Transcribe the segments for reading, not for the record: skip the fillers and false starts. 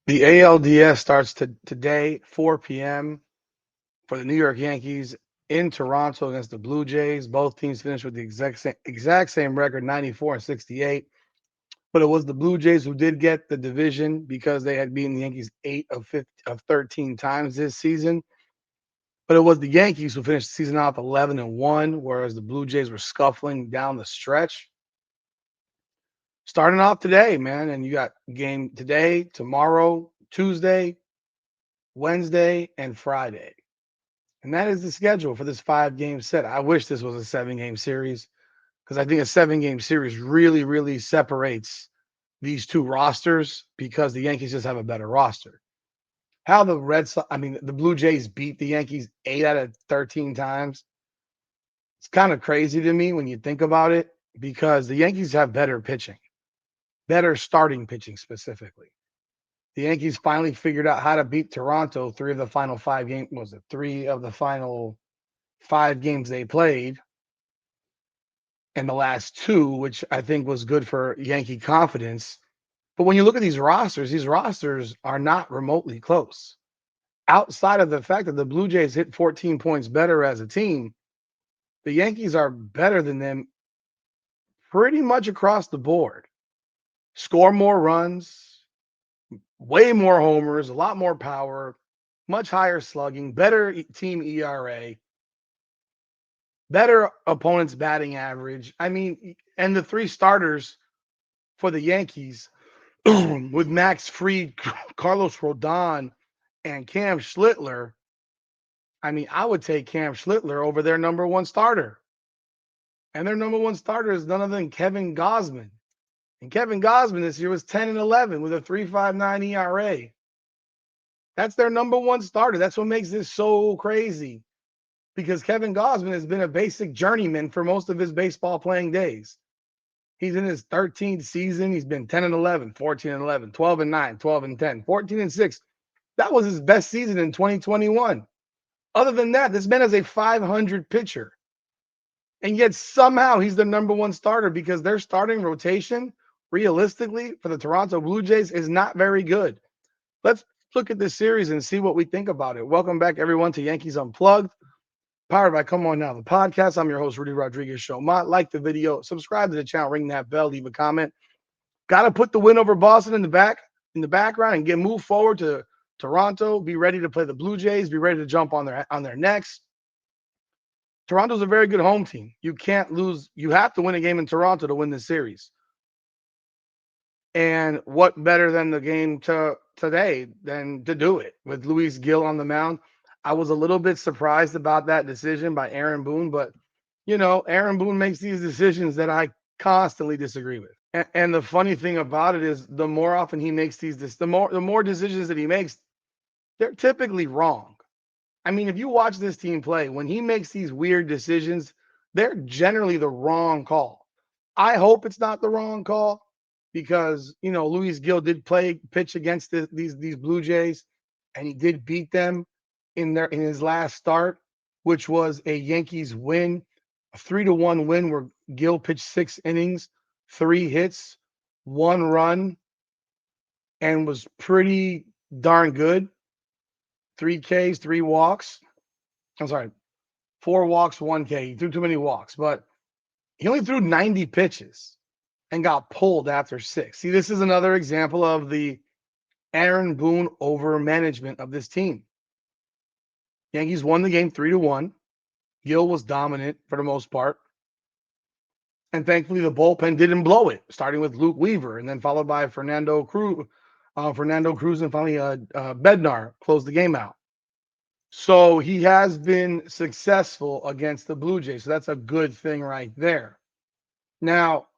The ALDS starts today, 4 p.m. for the New York Yankees in Toronto against the Blue Jays. Both teams finished with the exact same record, 94 and 68. But it was the Blue Jays who did get the division because they had beaten the Yankees 8 of 13 times this season. But it was the Yankees who finished the season off 11 and 1, whereas the Blue Jays were scuffling down the stretch. Starting off today, man, and you got game today, tomorrow, Tuesday, Wednesday, and Friday. And that is the schedule for this 5 game set. I wish this was a 7 game series because I think a 7 game series really, really separates these two rosters because the Yankees just have a better roster. How the the Blue Jays beat the Yankees 8 out of 13 times. It's kind of crazy to me when you think about it because the Yankees have better pitching, better starting pitching specifically. The Yankees finally figured out how to beat Toronto 3 of the final 5 games. Was it 3 of the final 5 games they played? And the last two, which I think was good for Yankee confidence. But when you look at these rosters are not remotely close. Outside of the fact that the Blue Jays hit 14 points better as a team, the Yankees are better than them pretty much across the board. Score more runs, way more homers, a lot more power, much higher slugging, better team ERA, better opponent's batting average. I mean, and the three starters for the Yankees with Max Fried, Carlos Rodon, and Cam Schlittler. I mean, I would take Cam Schlittler over their number one starter. And their number one starter is none other than Kevin Gausman. And Kevin Gausman this year was 10 and 11 with a 3.59 ERA. That's their number one starter. That's what makes this so crazy because Kevin Gausman has been a basic journeyman for most of his baseball playing days. He's in his 13th season. He's been 10 and 11, 14 and 11, 12 and 9, 12 and 10, 14 and 6. That was his best season in 2021. Other than that, this man is a 500 pitcher. And yet somehow he's the number one starter because their starting rotation, realistically, for the Toronto Blue Jays is not very good. Let's look at this series and see what we think about it. Welcome back, everyone, to Yankees Unplugged, powered by Come On Now, the podcast. I'm your host, Rudy Rodriguez Showmont. Like the video, subscribe to the channel, ring that bell, leave a comment. Got to put the win over Boston in the background and get moved forward to Toronto. Be ready to play the Blue Jays. Be ready to jump on their necks. Toronto's a very good home team. You can't lose. You have to win a game in Toronto to win this series. And what better than the game today than to do it with Luis Gil on the mound? I was a little bit surprised about that decision by Aaron Boone, but Aaron Boone makes these decisions that I constantly disagree with. And the funny thing about it is, the more often he makes the more decisions that he makes, they're typically wrong. I mean, if you watch this team play, when he makes these weird decisions, they're generally the wrong call. I hope it's not the wrong call because, Luis Gil did pitch against these Blue Jays, and he did beat them in his last start, which was a Yankees win, a 3-1 win where Gil pitched 6 innings, 3 hits, 1 run, and was pretty darn good. 3 Ks, 3 walks. I'm sorry, 4 walks, 1 K. He threw too many walks, but he only threw 90 pitches and got pulled after 6. See, this is another example of the Aaron Boone over management of this team. Yankees won the game 3-1. Gil was dominant for the most part. And thankfully, the bullpen didn't blow it, starting with Luke Weaver and then followed by Fernando Cruz. And finally Bednar closed the game out. So he has been successful against the Blue Jays. So that's a good thing right there. Now,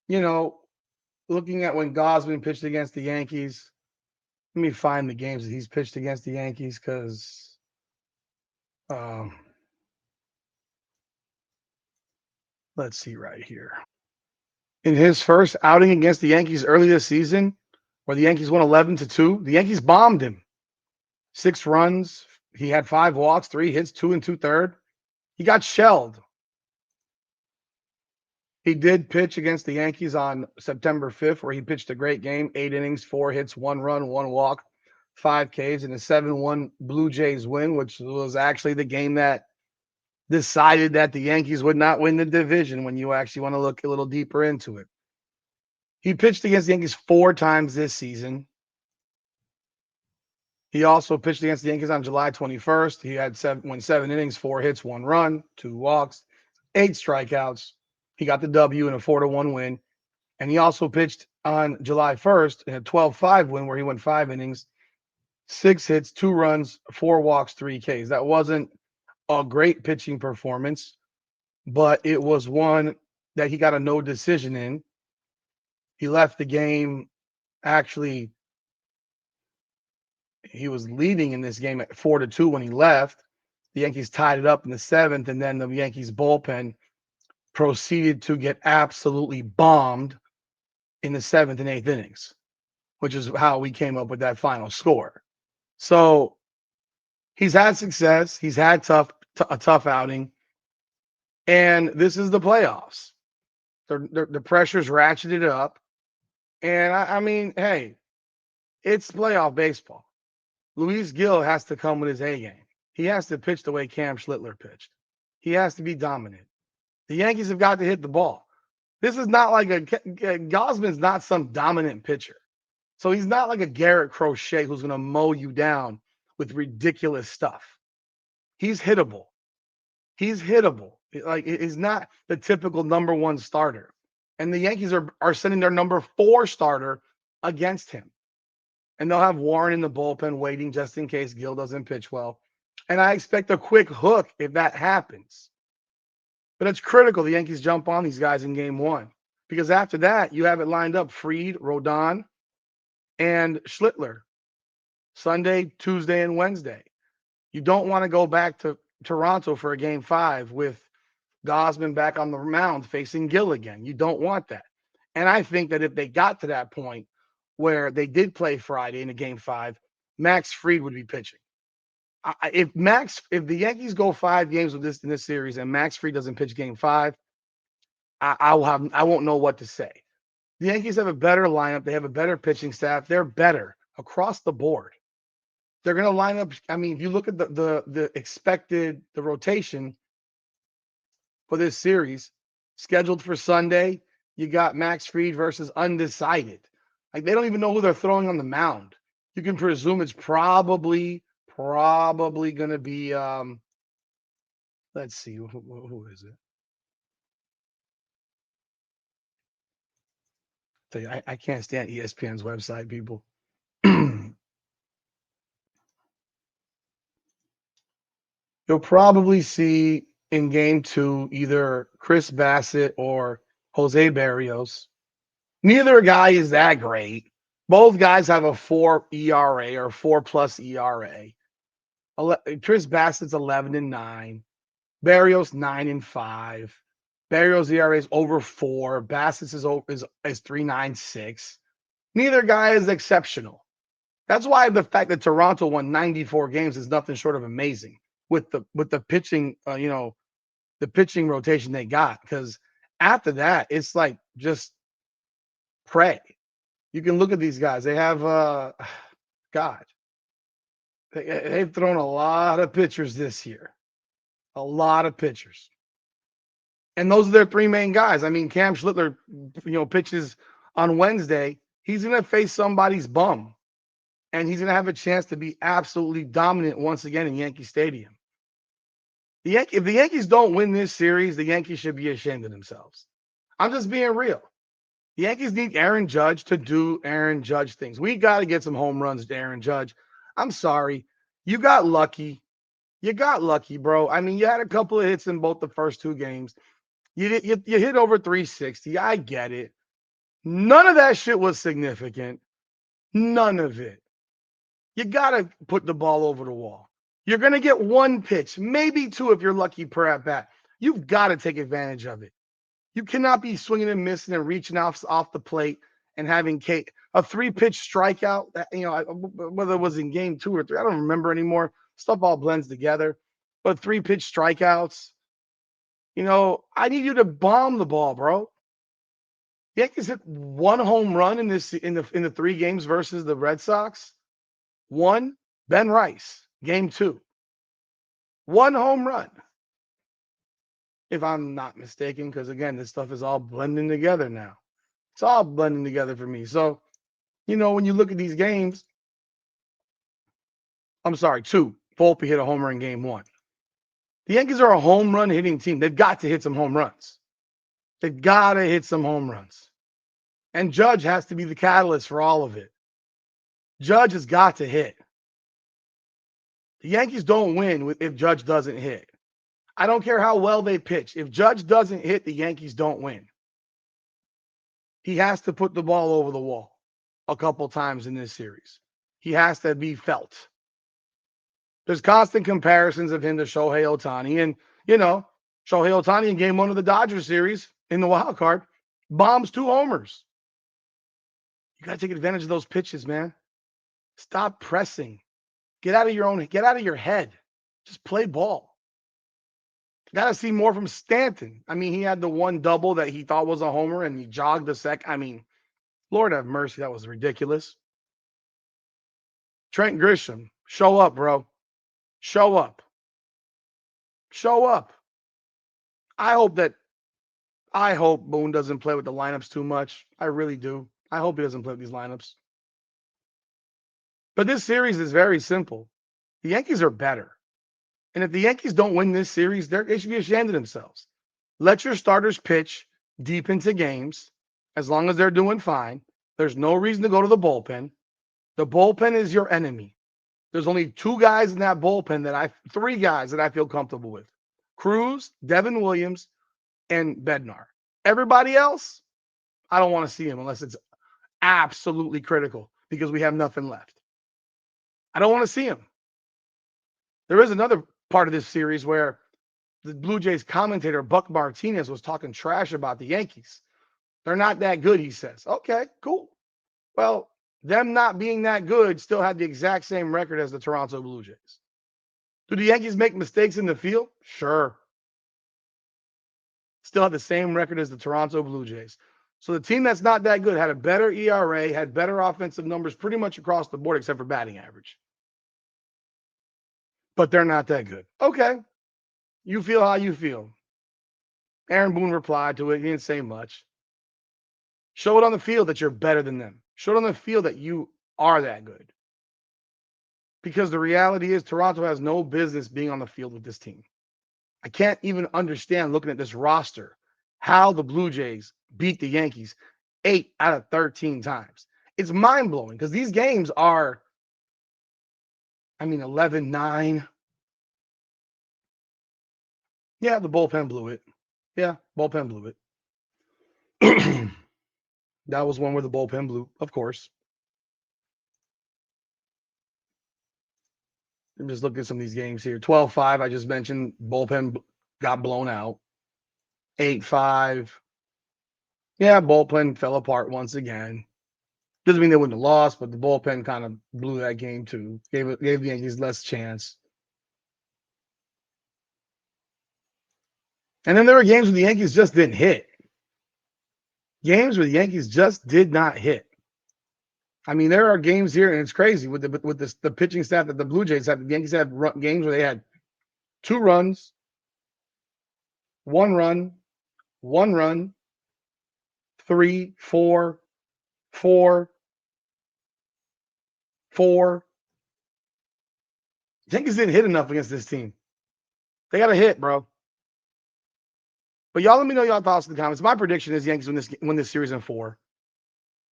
looking at when Gausman pitched against the Yankees, let me find the games that he's pitched against the Yankees because let's see right here. In his first outing against the Yankees early this season, where the Yankees won 11-2, the Yankees bombed him. 6 runs. He had 5 walks, 3 hits, 2 2/3. He got shelled. He did pitch against the Yankees on September 5th, where he pitched a great game, 8 innings, 4 hits, 1 run, 1 walk, 5 Ks, and a 7-1 Blue Jays win, which was actually the game that decided that the Yankees would not win the division when you actually want to look a little deeper into it. He pitched against the Yankees 4 times this season. He also pitched against the Yankees on July 21st. He had 7 innings, 4 hits, 1 run, 2 walks, 8 strikeouts. He got the W in a 4-1 win. And he also pitched on July 1st in a 12-5 win where he went 5 innings, 6 hits, 2 runs, 4 walks, 3 Ks. That wasn't a great pitching performance, but it was one that he got a no decision in. He left the game. Actually, he was leading in this game at 4-2 when he left. The Yankees tied it up in the 7th, and then the Yankees bullpen proceeded to get absolutely bombed in the 7th and 8th innings, which is how we came up with that final score. So he's had success. He's had a tough outing. And this is the playoffs. The pressure's ratcheted up. And I mean, hey, it's playoff baseball. Luis Gil has to come with his A game. He has to pitch the way Cam Schlittler pitched. He has to be dominant. The Yankees have got to hit the ball. This is not like Gosman's not some dominant pitcher. So he's not like a Garrett Crochet who's going to mow you down with ridiculous stuff. He's hittable. He's hittable. Like, he's not the typical number 1 starter. And the Yankees are sending their number 4 starter against him. And they'll have Warren in the bullpen waiting just in case Gil doesn't pitch well. And I expect a quick hook if that happens. But it's critical the Yankees jump on these guys in game 1. Because after that, you have it lined up Fried, Rodon, and Schlittler. Sunday, Tuesday, and Wednesday. You don't want to go back to Toronto for a game 5 with Gosman back on the mound facing Gil again. You don't want that. And I think that if they got to that point where they did play Friday in a game 5, Max Fried would be pitching. If the Yankees go 5 games with this in this series and Max Fried doesn't pitch game 5, I won't know what to say. The Yankees have a better lineup. They have a better pitching staff. They're better across the board. They're going to line up. I mean, if you look at the expected the rotation for this series, scheduled for Sunday, you got Max Fried versus undecided. Like, they don't even know who they're throwing on the mound. You can presume it's probably going to be. Let's see, who is it? Tell you, I can't stand ESPN's website, people. You'll probably see in game 2 either Chris Bassett or Jose Barrios. Neither guy is that great. Both guys have a 4 ERA or 4+ ERA. Chris Bassett's 11-9. Barrios 9-5. Barrios ERA is over 4. Bassett's is 3.96. Neither guy is exceptional. That's why the fact that Toronto won 94 games is nothing short of amazing with the pitching, the pitching rotation they got. Because after that, it's like just pray. You can look at these guys. They have, God, they've thrown a lot of pitchers this year. A lot of pitchers. And those are their 3 main guys. I mean, Cam Schlittler, pitches on Wednesday. He's going to face somebody's bum. And he's going to have a chance to be absolutely dominant once again in Yankee Stadium. If the Yankees don't win this series, the Yankees should be ashamed of themselves. I'm just being real. The Yankees need Aaron Judge to do Aaron Judge things. We got to get some home runs to Aaron Judge. I'm sorry. You got lucky. You got lucky, bro. I mean, you had a couple of hits in both the first 2 games. You hit over 360. I get it. None of that shit was significant. None of it. You got to put the ball over the wall. You're going to get 1 pitch, maybe 2 if you're lucky per at bat. You've got to take advantage of it. You cannot be swinging and missing and reaching off the plate and having a 3-pitch strikeout. Whether it was in game 2 or 3, I don't remember anymore. Stuff all blends together. But 3-pitch strikeouts, I need you to bomb the ball, bro. The Yankees hit one home run in the 3 games versus the Red Sox. One, Ben Rice, game 2. One home run, if I'm not mistaken, because again, this stuff is all blending together now. It's all blending together for me. So, when you look at these games, I'm sorry, 2. Volpe hit a homer in game 1. The Yankees are a home run hitting team. They've got to hit some home runs. They've got to hit some home runs. And Judge has to be the catalyst for all of it. Judge has got to hit. The Yankees don't win if Judge doesn't hit. I don't care how well they pitch. If Judge doesn't hit, the Yankees don't win. He has to put the ball over the wall a couple times in this series. He has to be felt. There's constant comparisons of him to Shohei Ohtani. And, Shohei Ohtani in game 1 of the Dodgers series in the wild card bombs 2 homers. You got to take advantage of those pitches, man. Stop pressing. Get out of your head. Just play ball. Got to see more from Stanton. I mean, he had the one double that he thought was a homer and he jogged the second. I mean, Lord have mercy, that was ridiculous. Trent Grisham, show up, bro. Show up. Show up. I hope Boone doesn't play with the lineups too much. I really do. I hope he doesn't play with these lineups. But this series is very simple. The Yankees are better. And if the Yankees don't win this series, they should be ashamed of themselves. Let your starters pitch deep into games. As long as they're doing fine, there's no reason to go to the bullpen. The bullpen is your enemy. There's only 2 guys in that bullpen 3 guys that I feel comfortable with. Cruz, Devin Williams, and Bednar. Everybody else, I don't want to see him unless it's absolutely critical because we have nothing left. I don't want to see him. There is another part of this series where the Blue Jays commentator, Buck Martinez, was talking trash about the Yankees. They're not that good, he says. Okay, cool. Well, them not being that good still had the exact same record as the Toronto Blue Jays. Do the Yankees make mistakes in the field? Sure. Still have the same record as the Toronto Blue Jays. So the team that's not that good had a better ERA, had better offensive numbers pretty much across the board except for batting average. But they're not that good. Okay. You feel how you feel. Aaron Boone replied to it. He didn't say much. Show it on the field that you're better than them. Show it on the field that you are that good. Because the reality is Toronto has no business being on the field with this team. I can't even understand looking at this roster how the Blue Jays beat the Yankees 8 out of 13 times. It's mind-blowing because these games are, 11-9. Yeah, the bullpen blew it. Yeah, bullpen blew it. That was one where the bullpen blew, of course. I'm just looking at some of these games here. 12-5, I just mentioned, bullpen got blown out. 8-5. Yeah, bullpen fell apart once again. Doesn't mean they wouldn't have lost, but the bullpen kind of blew that game too. Gave the Yankees less chance. And then there were games where the Yankees just didn't hit. Games where the Yankees just did not hit. There are games here, and it's crazy with the pitching staff that the Blue Jays have. The Yankees have games where they had 2 runs, 1 run, 1 run, 3, 4, 4, 4. The Yankees didn't hit enough against this team. They got to hit, bro. But y'all let me know y'all thoughts in the comments. My prediction is the Yankees win this series in 4.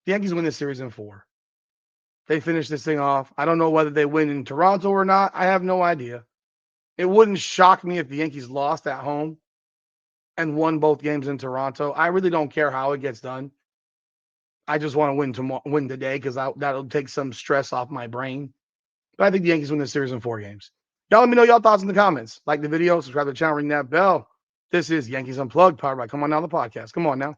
The Yankees win this series in 4. They finish this thing off. I don't know whether they win in Toronto or not. I have no idea. It wouldn't shock me if the Yankees lost at home and won both games in Toronto. I really don't care how it gets done. I just want to win today because that'll take some stress off my brain. But I think the Yankees win this series in 4 games. Y'all let me know y'all thoughts in the comments. Like the video, subscribe to the channel, ring that bell. This is Yankees Unplugged, powered by Come On Now, the podcast. Come on now.